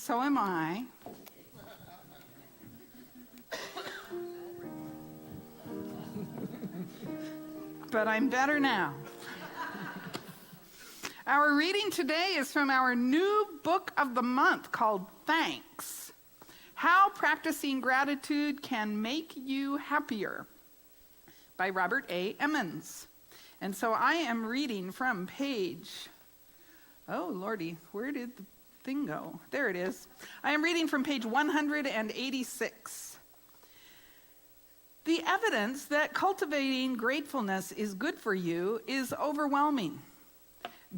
So am I. But I'm better now. Our reading today is from our new book of the month called Thanks: How Practicing Gratitude Can Make You Happier by Robert A. Emmons. And so I am reading from page, oh lordy, where did the thing go? There it is. I am reading from page 186. The evidence that cultivating gratefulness is good for you is overwhelming.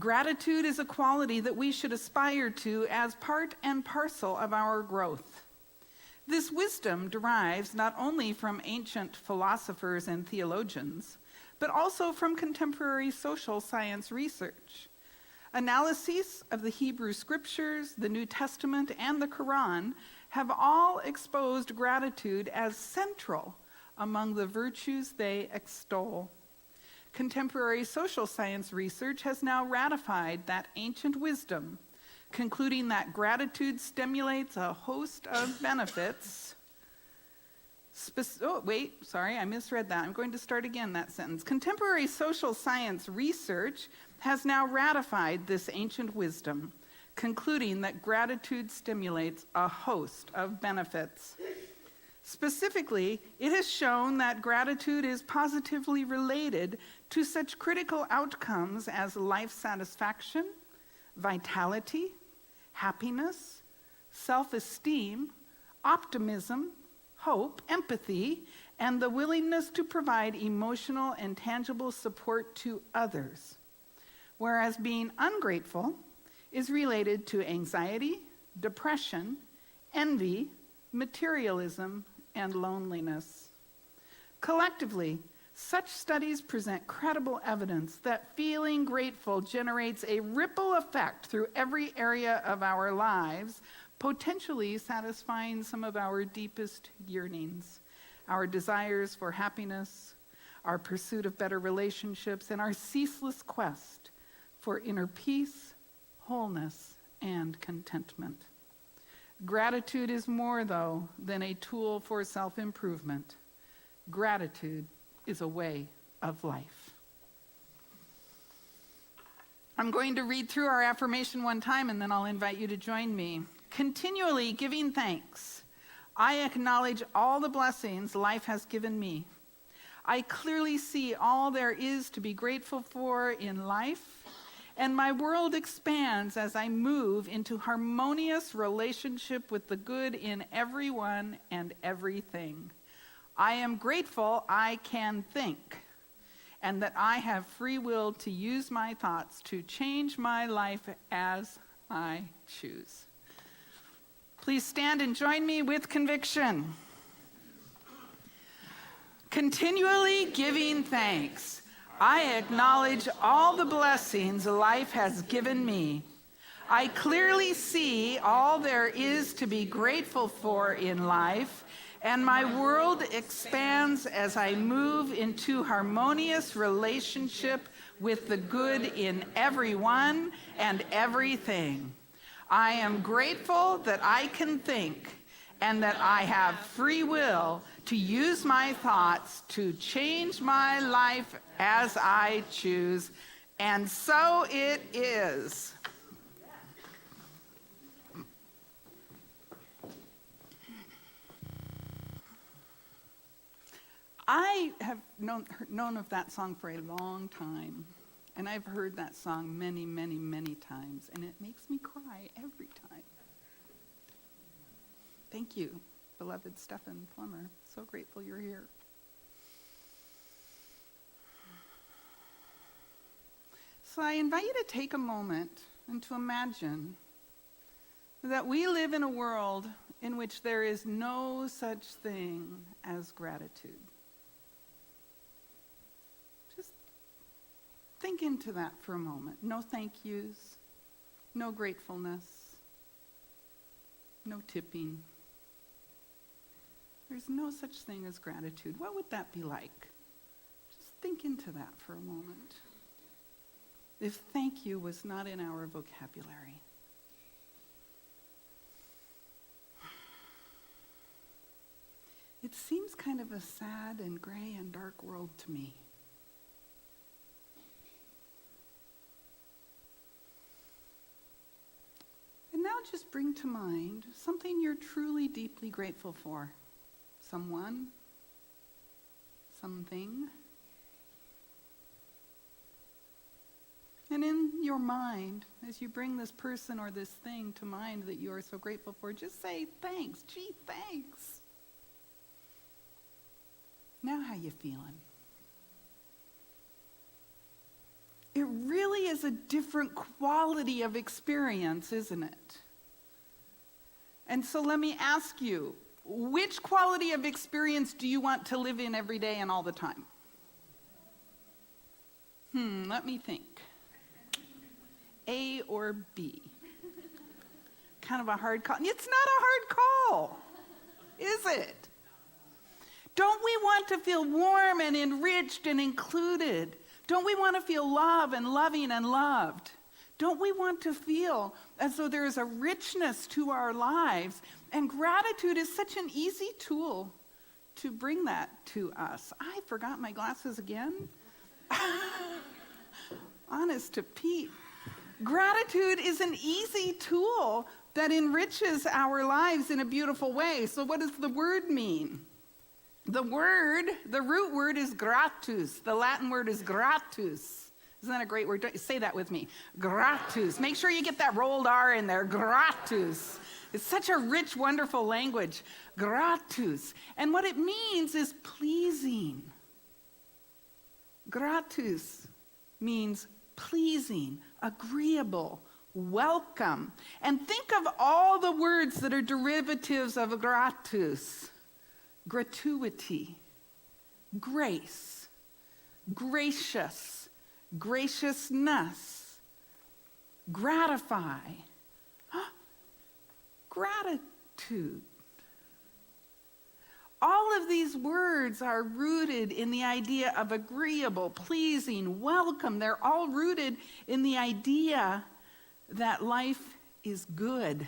Gratitude is a quality that we should aspire to as part and parcel of our growth. This wisdom derives not only from ancient philosophers and theologians, but also from contemporary social science research. Analyses of the Hebrew Scriptures, the New Testament, and the Quran have all exposed gratitude as central among the virtues they extol. Contemporary social science research has now ratified that ancient wisdom, concluding that gratitude stimulates a host of benefits. I misread that. I'm going to start again that sentence. Contemporary social science research has now ratified this ancient wisdom, concluding that gratitude stimulates a host of benefits. Specifically, it has shown that gratitude is positively related to such critical outcomes as life satisfaction, vitality, happiness, self-esteem, optimism, hope, empathy, and the willingness to provide emotional and tangible support to others. Whereas being ungrateful is related to anxiety, depression, envy, materialism, and loneliness. Collectively, such studies present credible evidence that feeling grateful generates a ripple effect through every area of our lives, potentially satisfying some of our deepest yearnings, our desires for happiness, our pursuit of better relationships, and our ceaseless quest for inner peace, wholeness, and contentment. Gratitude is more, though, than a tool for self-improvement. Gratitude is a way of life. I'm going to read through our affirmation one time, and then I'll invite you to join me. Continually giving thanks, I acknowledge all the blessings life has given me. I clearly see all there is to be grateful for in life, and my world expands as I move into harmonious relationship with the good in everyone and everything. I am grateful I can think, and that I have free will to use my thoughts to change my life as I choose. Please stand and join me with conviction. Continually giving thanks, I acknowledge all the blessings life has given me. I clearly see all there is to be grateful for in life, and my world expands as I move into harmonious relationship with the good in everyone and everything. I am grateful that I can think, and that I have free will to use my thoughts to change my life as I choose, and so it is. I have known of that song for a long time, and I've heard that song many, many, many times, and it makes me cry every time. Thank you, beloved Stephen Plummer. So grateful you're here. So I invite you to take a moment and to imagine that we live in a world in which there is no such thing as gratitude. Just think into that for a moment. No thank yous, no gratefulness, no tipping. There's no such thing as gratitude. What would that be like? Just think into that for a moment. If thank you was not in our vocabulary. it seems kind of a sad and gray and dark world to me. And now just bring to mind something you're truly deeply grateful for. Someone, something. And in your mind, as you bring this person or this thing to mind that you are so grateful for, just say, thanks. Gee, thanks. Now how you feeling? It really is a different quality of experience, isn't it? And so let me ask you, which quality of experience do you want to live in every day and all the time? Let me think. A or B? Kind of a hard call. It's not a hard call, is it? Don't we want to feel warm and enriched and included? Don't we want to feel love and loving and loved? Don't we want to feel as though there is a richness to our lives? And gratitude is such an easy tool to bring that to us. I forgot my glasses again. Honest to Pete. Gratitude is an easy tool that enriches our lives in a beautiful way. So what does the word mean? The root word is gratus. The Latin word is gratus. Isn't that a great word? Say that with me. Gratus. Make sure you get that rolled R in there. Gratus. It's such a rich, wonderful language. Gratus. And what it means is pleasing. Gratus means pleasing, agreeable, welcome. And think of all the words that are derivatives of gratus. Gratuity, grace, gracious, graciousness, gratify, gratitude. All of these words are rooted in the idea of agreeable, pleasing, welcome. They're all rooted in the idea that life is good.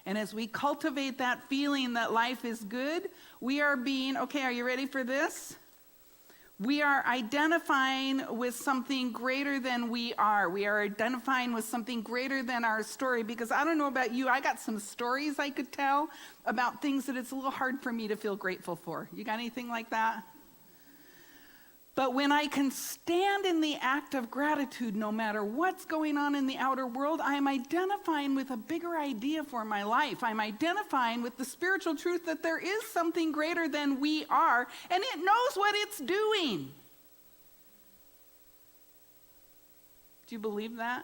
And as we cultivate that feeling that life is good, we are being, okay, are you ready for this? We are identifying with something greater than we are. We are identifying with something greater than our story. Because I don't know about you, I got some stories I could tell about things that it's a little hard for me to feel grateful for. You got anything like that? But when I can stand in the act of gratitude, no matter what's going on in the outer world, I'm identifying with a bigger idea for my life. I'm identifying with the spiritual truth that there is something greater than we are, and it knows what it's doing. Do you believe that?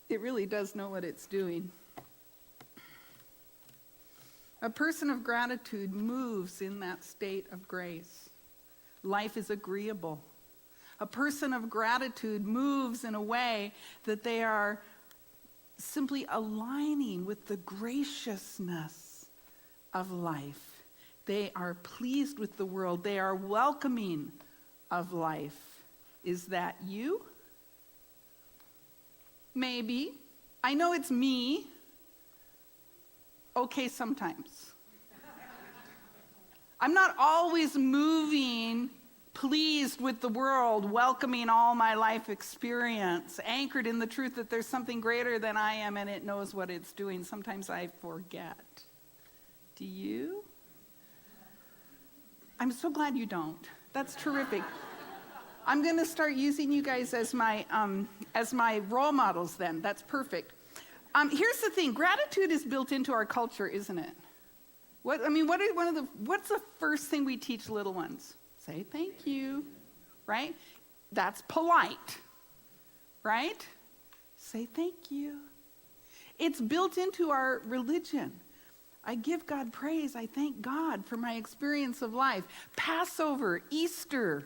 It really does know what it's doing. A person of gratitude moves in that state of grace. Life is agreeable. A person of gratitude moves in a way that they are simply aligning with the graciousness of life. They are pleased with the world. They are welcoming of life. Is that you? Maybe. I know it's me. Okay, sometimes. I'm not always moving, pleased with the world, welcoming all my life experience, anchored in the truth that there's something greater than I am and it knows what it's doing. Sometimes I forget. Do you? I'm so glad you don't. That's terrific. I'm going to start using you guys as my role models then. That's perfect. Here's the thing. Gratitude is built into our culture, isn't it? What's the first thing we teach little ones? Say thank you, right? That's polite, right? Say thank you. It's built into our religion. I give God praise. I thank God for my experience of life. Passover, Easter,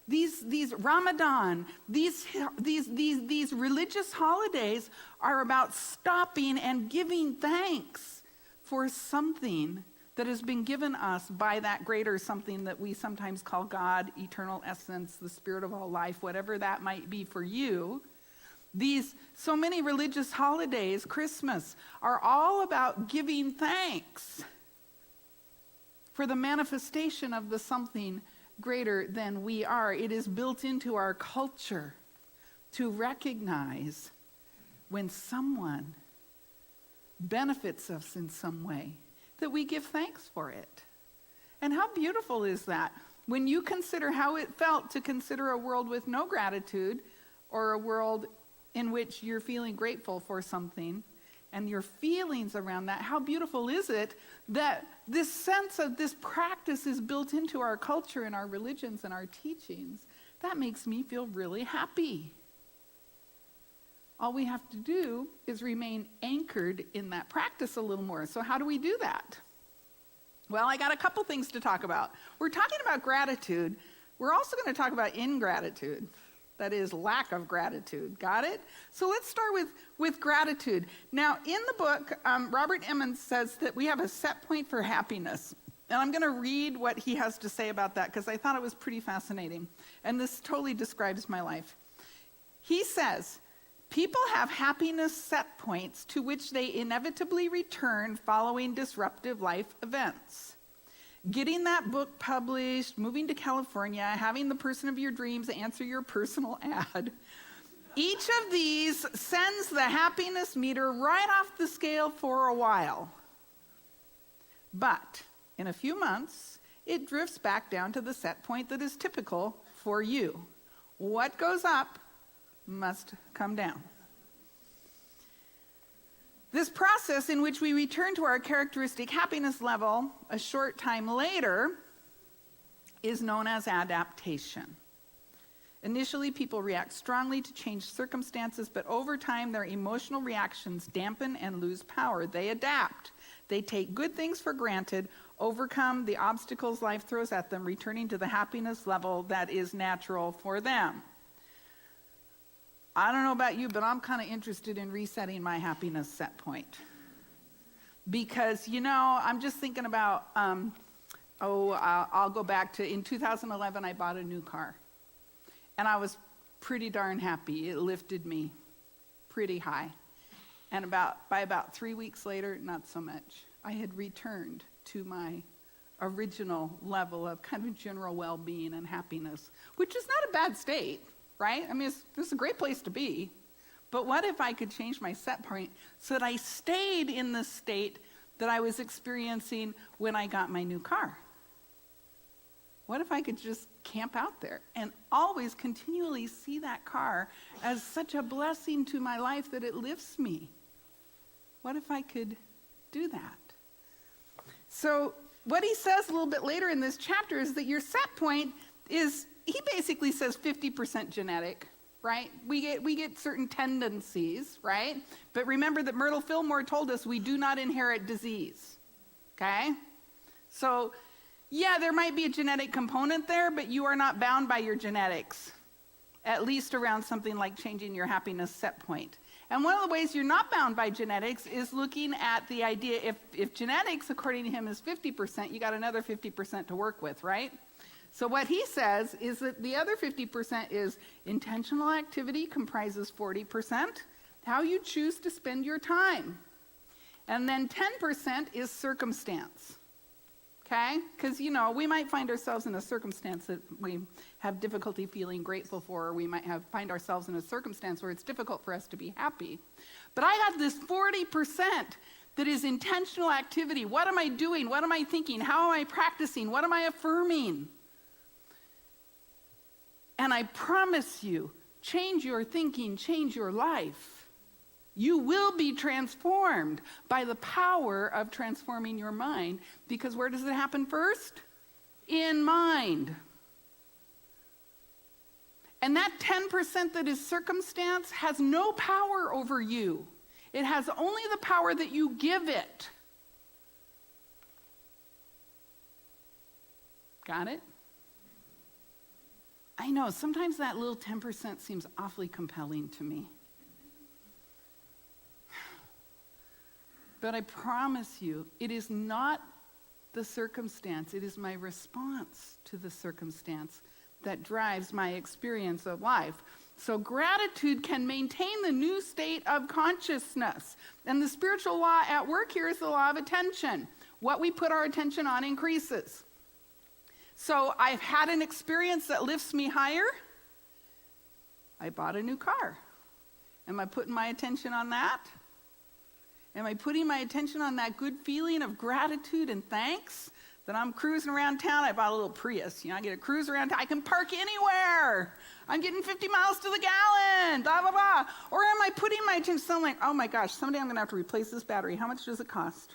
these Ramadan, these religious holidays are about stopping and giving thanks for something that has been given us by that greater something that we sometimes call God, eternal essence, the spirit of all life, whatever that might be for you. So many religious holidays, Christmas, are all about giving thanks for the manifestation of the something greater than we are. It is built into our culture to recognize when someone benefits us in some way, that we give thanks for it. And how beautiful is that? When you consider how it felt to consider a world with no gratitude, or a world in which you're feeling grateful for something, and your feelings around that, how beautiful is it that this sense of this practice is built into our culture and our religions and our teachings? That makes me feel really happy. All we have to do is remain anchored in that practice a little more. So how do we do that? Well, I got a couple things to talk about. We're talking about gratitude. We're also going to talk about ingratitude. That is, lack of gratitude. Got it? So let's start with gratitude. Now, in the book, Robert Emmons says that we have a set point for happiness. And I'm going to read what he has to say about that because I thought it was pretty fascinating. And this totally describes my life. He says, people have happiness set points to which they inevitably return following disruptive life events. Getting that book published, moving to California, having the person of your dreams answer your personal ad. Each of these sends the happiness meter right off the scale for a while. But in a few months, it drifts back down to the set point that is typical for you. What goes up must come down. This process in which we return to our characteristic happiness level a short time later is known as adaptation. Initially, people react strongly to changed circumstances, but over time, their emotional reactions dampen and lose power. They adapt. They take good things for granted, overcome the obstacles life throws at them, returning to the happiness level that is natural for them. I don't know about you, but I'm kind of interested in resetting my happiness set point. Because, I'm just thinking about, I'll go back to, in 2011, I bought a new car. And I was pretty darn happy. It lifted me pretty high. And by about 3 weeks later, not so much. I had returned to my original level of kind of general well-being and happiness, which is not a bad state. Right? I mean, it's a great place to be. But what if I could change my set point so that I stayed in the state that I was experiencing when I got my new car? What if I could just camp out there and always continually see that car as such a blessing to my life that it lifts me? What if I could do that? So what he says a little bit later in this chapter is that your set point is, he basically says 50% genetic, right? We get certain tendencies, right? But remember that Myrtle Fillmore told us we do not inherit disease, okay? So, yeah, there might be a genetic component there, but you are not bound by your genetics, at least around something like changing your happiness set point. And one of the ways you're not bound by genetics is looking at the idea, if genetics, according to him, is 50%, you got another 50% to work with, right? So what he says is that the other 50% is intentional activity comprises 40%, how you choose to spend your time. And then 10% is circumstance, okay? Because, we might find ourselves in a circumstance that we have difficulty feeling grateful for, or we might find ourselves in a circumstance where it's difficult for us to be happy. But I have this 40% that is intentional activity. What am I doing? What am I thinking? How am I practicing? What am I affirming? And I promise you, change your thinking, change your life. You will be transformed by the power of transforming your mind, because where does it happen first? In mind. And that 10% that is circumstance has no power over you. It has only the power that you give it. Got it? I know, sometimes that little 10% seems awfully compelling to me. But I promise you, it is not the circumstance, it is my response to the circumstance that drives my experience of life. So gratitude can maintain the new state of consciousness. And the spiritual law at work here is the law of attention. What we put our attention on increases. So I've had an experience that lifts me higher. I bought a new car. Am I putting my attention on that? Am I putting my attention on that good feeling of gratitude and thanks that I'm cruising around town? I bought a little Prius. I get to cruise around town. I can park anywhere. I'm getting 50 miles to the gallon, blah, blah, blah. Or am I putting my attention something like, oh my gosh, someday I'm going to have to replace this battery. How much does it cost?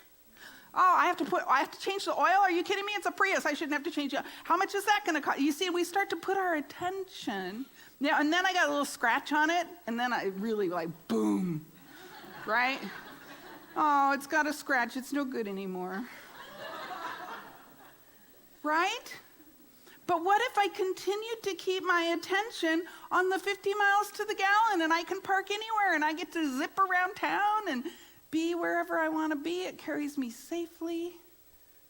Oh, I have to change the oil? Are you kidding me? It's a Prius. I shouldn't have to change it. How much is that going to cost? You see, we start to put our attention. Now, and then I got a little scratch on it, and then I really boom, right? Oh, it's got a scratch. It's no good anymore. Right? But what if I continued to keep my attention on the 50 miles to the gallon, and I can park anywhere, and I get to zip around town and be wherever I want to be? It carries me safely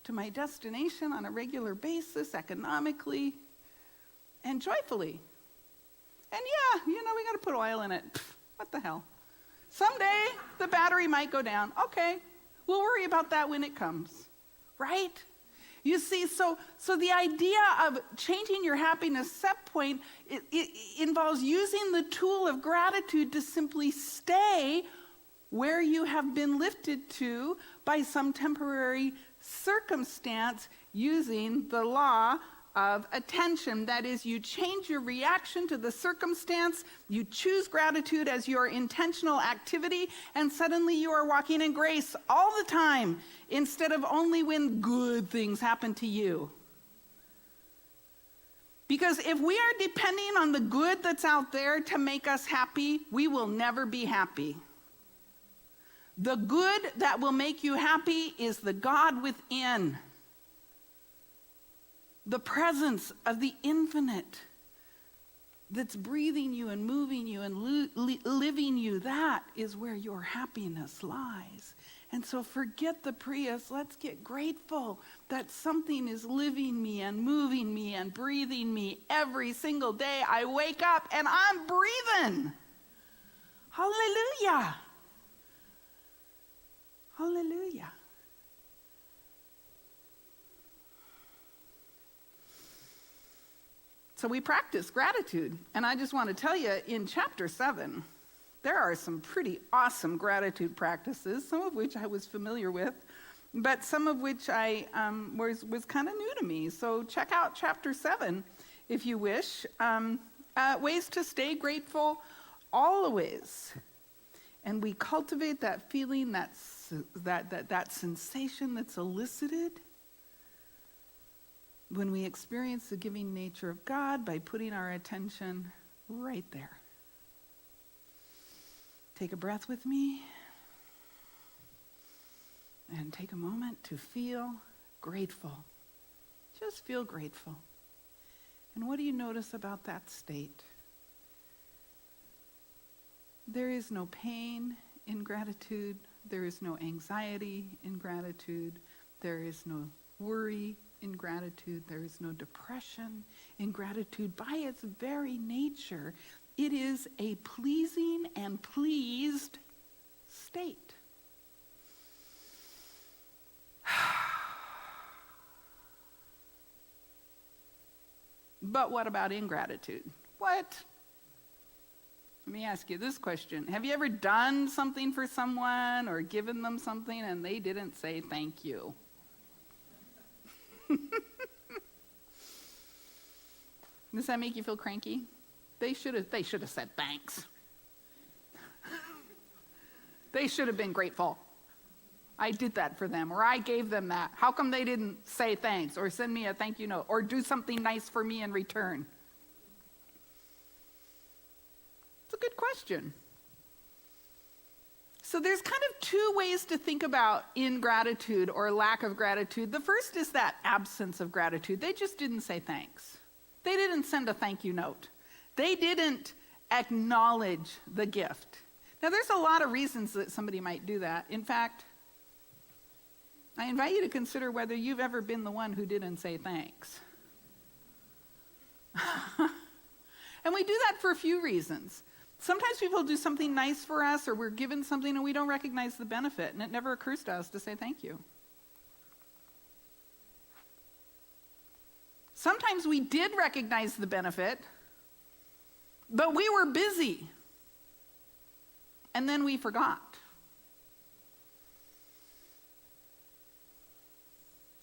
to my destination on a regular basis, economically and joyfully. And yeah, we got to put oil in it. What the hell? Someday the battery might go down. Okay, we'll worry about that when it comes, right? You see, so the idea of changing your happiness set point, it involves using the tool of gratitude to simply stay where you have been lifted to by some temporary circumstance, using the law of attention. That is, you change your reaction to the circumstance, you choose gratitude as your intentional activity, and suddenly you are walking in grace all the time, instead of only when good things happen to you. Because if we are depending on the good that's out there to make us happy, we will never be happy. The good that will make you happy is the God within. The presence of the infinite that's breathing you and moving you and living you. That is where your happiness lies. And so forget the Prius. Let's get grateful that something is living me and moving me and breathing me every single day. I wake up and I'm breathing. Hallelujah. Hallelujah. So we practice gratitude. And I just want to tell you, in chapter 7, there are some pretty awesome gratitude practices, some of which I was familiar with, but some of which I was kind of new to me. So check out chapter 7, if you wish. Ways to stay grateful always. And we cultivate that feeling, that sensation that's elicited when we experience the giving nature of God by putting our attention right there. Take a breath with me and take a moment to feel grateful. Just feel grateful. And what do you notice about that state? There is no pain in gratitude. There is no anxiety in gratitude. There is no worry in gratitude. There is no depression in gratitude. By its very nature, it is a pleasing and pleased state. But what about ingratitude? What? Let me ask you this question. Have you ever done something for someone or given them something and they didn't say thank you? Does that make you feel cranky? They should have said thanks. They should have been grateful. I did that for them, or I gave them that. How come they didn't say thanks or send me a thank you note or do something nice for me in return? It's a good question. So there's kind of two ways to think about ingratitude or lack of gratitude. The first is that absence of gratitude. They just didn't say thanks. They didn't send a thank you note. They didn't acknowledge the gift. Now, there's a lot of reasons that somebody might do that. In fact, I invite you to consider whether you've ever been the one who didn't say thanks. And we do that for a few reasons. Sometimes people do something nice for us, or we're given something and we don't recognize the benefit, and it never occurs to us to say thank you. Sometimes we did recognize the benefit, but we were busy. And then we forgot.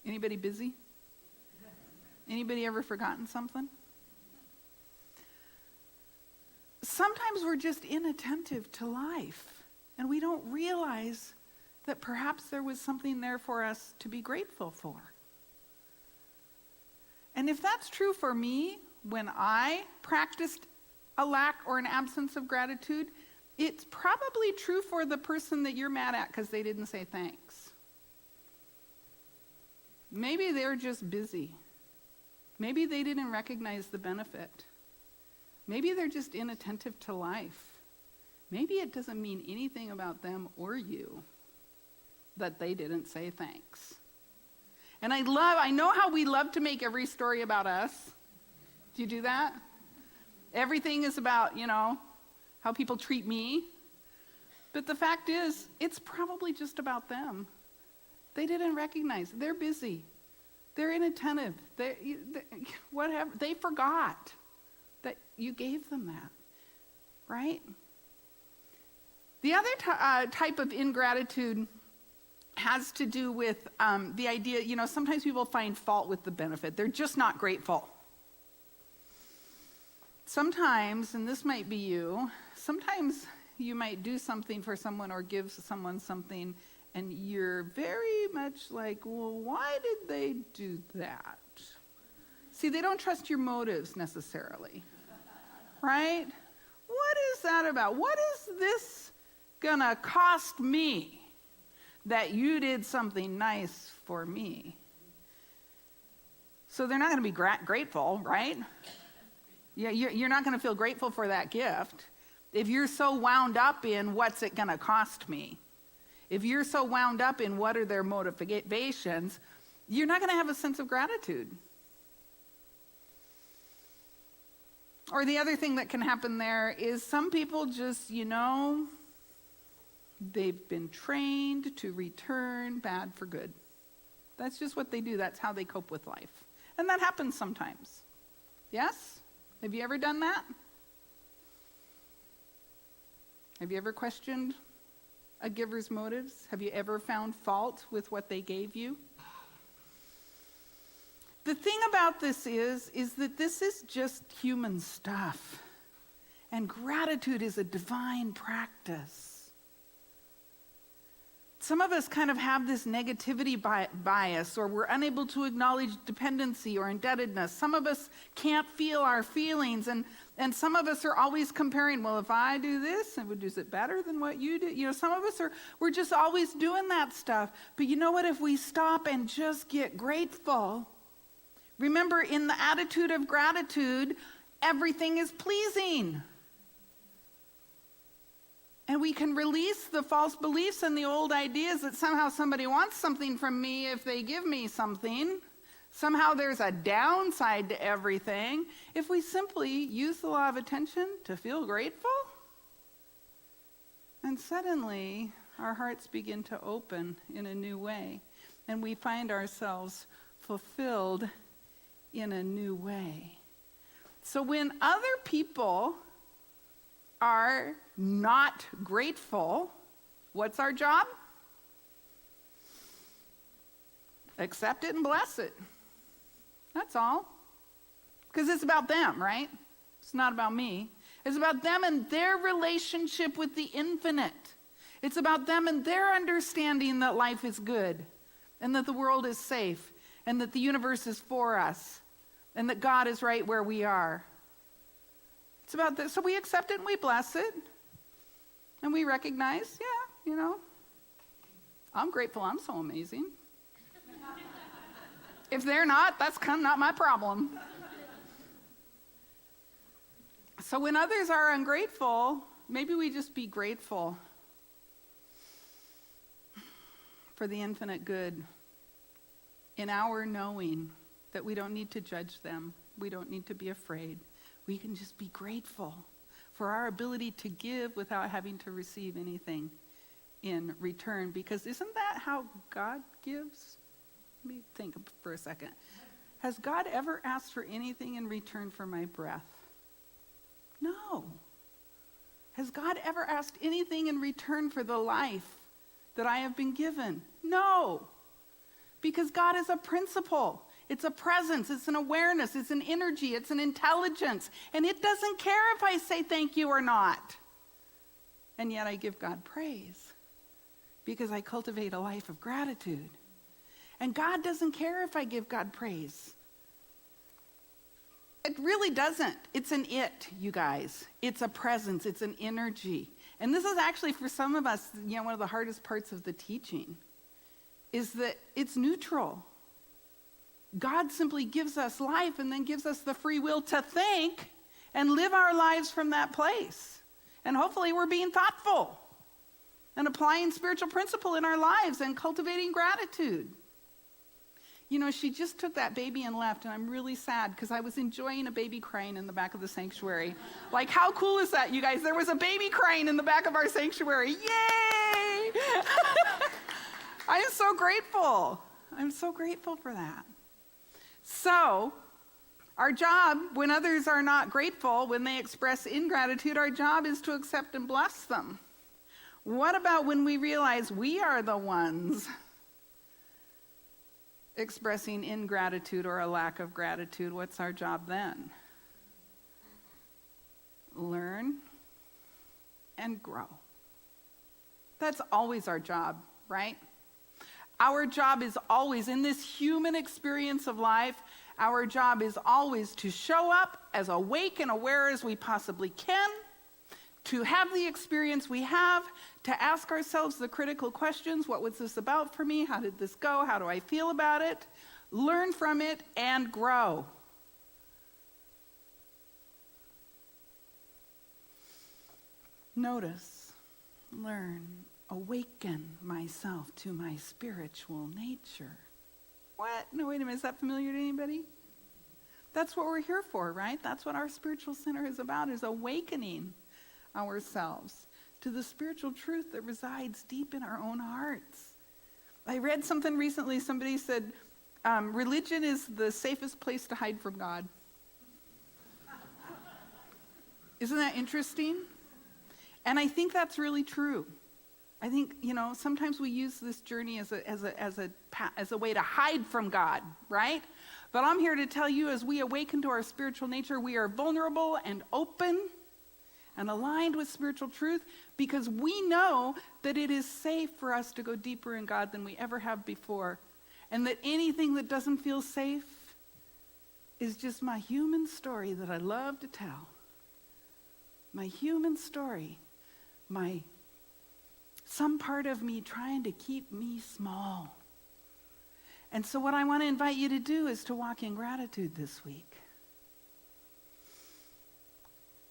Anybody busy? Anybody ever forgotten something? Sometimes we're just inattentive to life, and we don't realize that perhaps there was something there for us to be grateful for. And if that's true for me, when I practiced a lack or an absence of gratitude, it's probably true for the person that you're mad at because they didn't say thanks. Maybe they're just busy. Maybe they didn't recognize the benefit. Maybe they're just inattentive to life. Maybe it doesn't mean anything about them or you that they didn't say thanks. And I know how we love to make every story about us. Do you do that? Everything is about, how people treat me. But the fact is, it's probably just about them. They didn't recognize. They're busy. They're inattentive. Whatever. They forgot that you gave them that, right? The other type of ingratitude has to do with the idea, sometimes people find fault with the benefit. They're just not grateful. Sometimes, and this might be you, sometimes you might do something for someone or give someone something, and you're very much like, well, why did they do that? See, they don't trust your motives necessarily, right? What is that about? What is this gonna cost me that you did something nice for me? So they're not gonna be grateful, right? You're not gonna feel grateful for that gift if you're so wound up in what's it gonna cost me. If you're so wound up in what are their motivations, you're not gonna have a sense of gratitude. Or the other thing that can happen there is some people just, they've been trained to return bad for good. That's just what they do. That's how they cope with life. And that happens sometimes. Yes? Have you ever done that? Have you ever questioned a giver's motives? Have you ever found fault with what they gave you? The thing about this is that this is just human stuff. And gratitude is a divine practice. Some of us kind of have this negativity bias, or we're unable to acknowledge dependency or indebtedness. Some of us can't feel our feelings, and some of us are always comparing, well, if I do this, is it better than what you do? Some of us we're just always doing that stuff. But you know what? If we stop and just get grateful, remember, in the attitude of gratitude, everything is pleasing. And we can release the false beliefs and the old ideas that somehow somebody wants something from me if they give me something. Somehow there's a downside to everything. If we simply use the law of attention to feel grateful, and suddenly our hearts begin to open in a new way, and we find ourselves fulfilled in a new way. So when other people are not grateful, what's our job? Accept it and bless it. That's all. Because it's about them, right? It's not about me. It's about them and their relationship with the infinite. It's about them and their understanding that life is good, and that the world is safe, and that the universe is for us, and that God is right where we are. It's about this. So we accept it and we bless it. And we recognize, I'm grateful I'm so amazing. If they're not, that's kind of not my problem. So when others are ungrateful, maybe we just be grateful for the infinite good in our knowing that we don't need to judge them. We don't need to be afraid. We can just be grateful for our ability to give without having to receive anything in return. Because isn't that how God gives? Let me think for a second. Has God ever asked for anything in return for my breath? No. Has God ever asked anything in return for the life that I have been given? No. Because God is a principle. It's a presence. It's an awareness. It's an energy. It's an intelligence. And it doesn't care if I say thank you or not. And yet I give God praise because I cultivate a life of gratitude. And God doesn't care if I give God praise. It really doesn't. It's an it, you guys. It's a presence. It's an energy. And this is actually, for some of us, one of the hardest parts of the teaching is that it's neutral. God simply gives us life and then gives us the free will to think and live our lives from that place. And hopefully we're being thoughtful and applying spiritual principle in our lives and cultivating gratitude. She just took that baby and left, and I'm really sad because I was enjoying a baby crying in the back of the sanctuary. Like, how cool is that, you guys? There was a baby crying in the back of our sanctuary. Yay! I am so grateful. I'm so grateful for that. So, our job, when others are not grateful, when they express ingratitude, our job is to accept and bless them. What about when we realize we are the ones expressing ingratitude or a lack of gratitude? What's our job then? Learn and grow. That's always our job, right? Our job is always, in this human experience of life, our job is always to show up as awake and aware as we possibly can, to have the experience we have, to ask ourselves the critical questions. What was this about for me? How did this go? How do I feel about it? Learn from it and grow. Notice, learn, awaken myself to my spiritual nature. What? No, wait a minute. Is that familiar to anybody? That's what we're here for, right? That's what our spiritual center is about, is awakening ourselves to the spiritual truth that resides deep in our own hearts. I read something recently. Somebody said, religion is the safest place to hide from God. Isn't that interesting? And I think that's really true. I think, sometimes we use this journey as a way to hide from God, right? But I'm here to tell you, as we awaken to our spiritual nature, we are vulnerable and open and aligned with spiritual truth because we know that it is safe for us to go deeper in God than we ever have before. And that anything that doesn't feel safe is just my human story that I love to tell. My human story. Some part of me trying to keep me small. And so what I want to invite you to do is to walk in gratitude this week.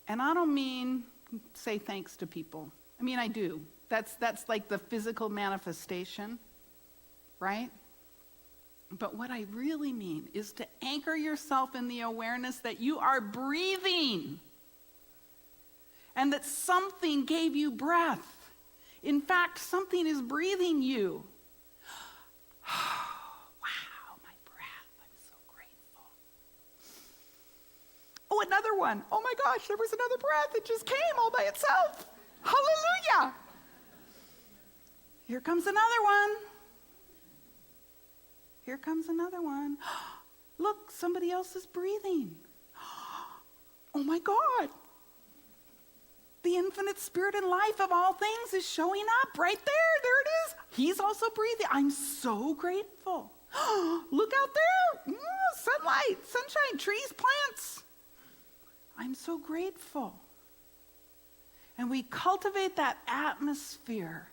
And I don't mean say thanks to people. I mean, I do. That's like the physical manifestation, right? But what I really mean is to anchor yourself in the awareness that you are breathing and that something gave you breath. In fact, something is breathing you. Wow, my breath. I'm so grateful. Oh, another one. Oh my gosh, there was another breath. It just came all by itself. Hallelujah. Here comes another one. Here comes another one. Look, somebody else is breathing. Oh my God. The infinite spirit and life of all things is showing up right there. There it is. He's also breathing. I'm so grateful. Look out there. Sunlight, sunshine, trees, plants. I'm so grateful. And we cultivate that atmosphere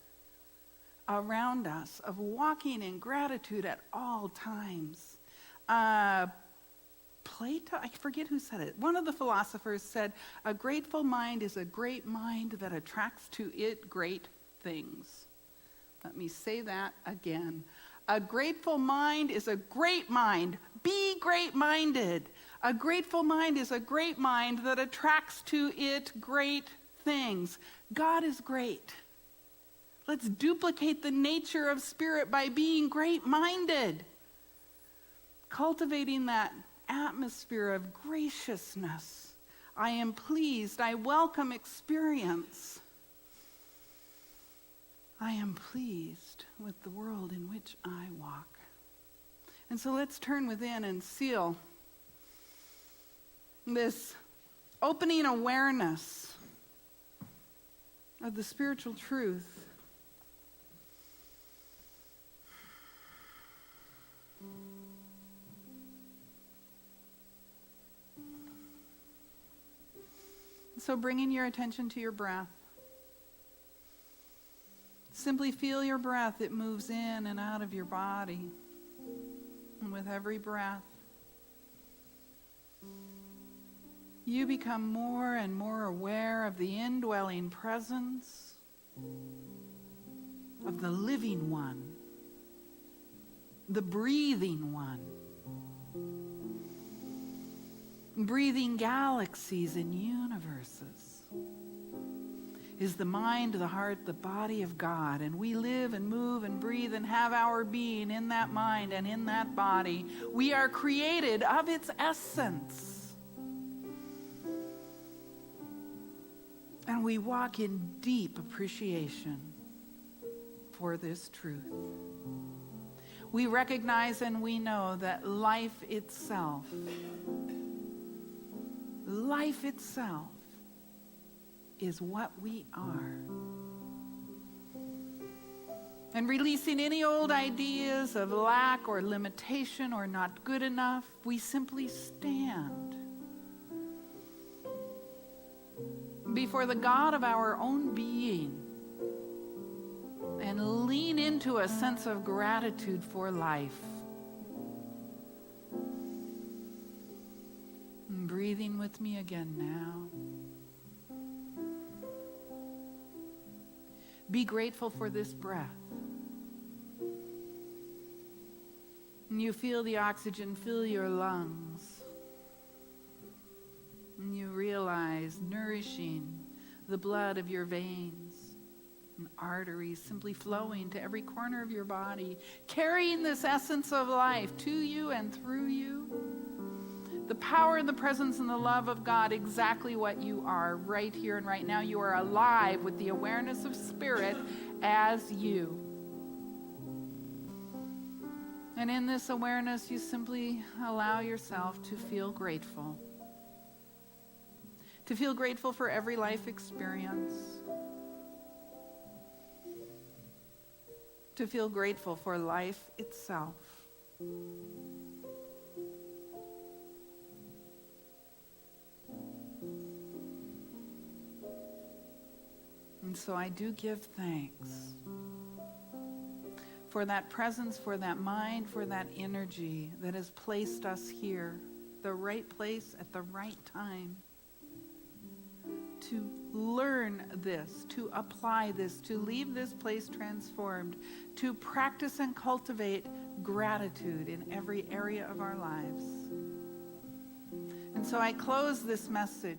around us of walking in gratitude at all times. Plato, I forget who said it. One of the philosophers said, a grateful mind is a great mind that attracts to it great things. Let me say that again. A grateful mind is a great mind. Be great-minded. A grateful mind is a great mind that attracts to it great things. God is great. Let's duplicate the nature of spirit by being great-minded. cultivating that atmosphere of graciousness. I am pleased. I welcome experience. I am pleased with the world in which I walk. And so let's turn within and seal this opening awareness of the spiritual truth. So bringing your attention to your breath. Simply feel your breath. It moves in and out of your body. And with every breath, you become more and more aware of the indwelling presence of the living one, the breathing one, breathing galaxies and universes. Is the mind, the heart, the body of God. And we live and move and breathe and have our being in that mind and in that body. We are created of its essence. And we walk in deep appreciation for this truth. We recognize and we know that life itself is what we are. And releasing any old ideas of lack or limitation or not good enough, we simply stand before the God of our own being and lean into a sense of gratitude for life. And breathing with me again now. Be grateful for this breath. And you feel the oxygen fill your lungs. And you realize nourishing the blood of your veins and arteries, simply flowing to every corner of your body, carrying this essence of life to you and through you. The power and the presence and the love of God, exactly what you are right here and right now. You are alive with the awareness of spirit as you. And in this awareness, you simply allow yourself to feel grateful. To feel grateful for every life experience. To feel grateful for life itself. And so I do give thanks for that presence, for that mind, for that energy that has placed us here, the right place at the right time, to learn this, to apply this, to leave this place transformed, to practice and cultivate gratitude in every area of our lives. And so I close this message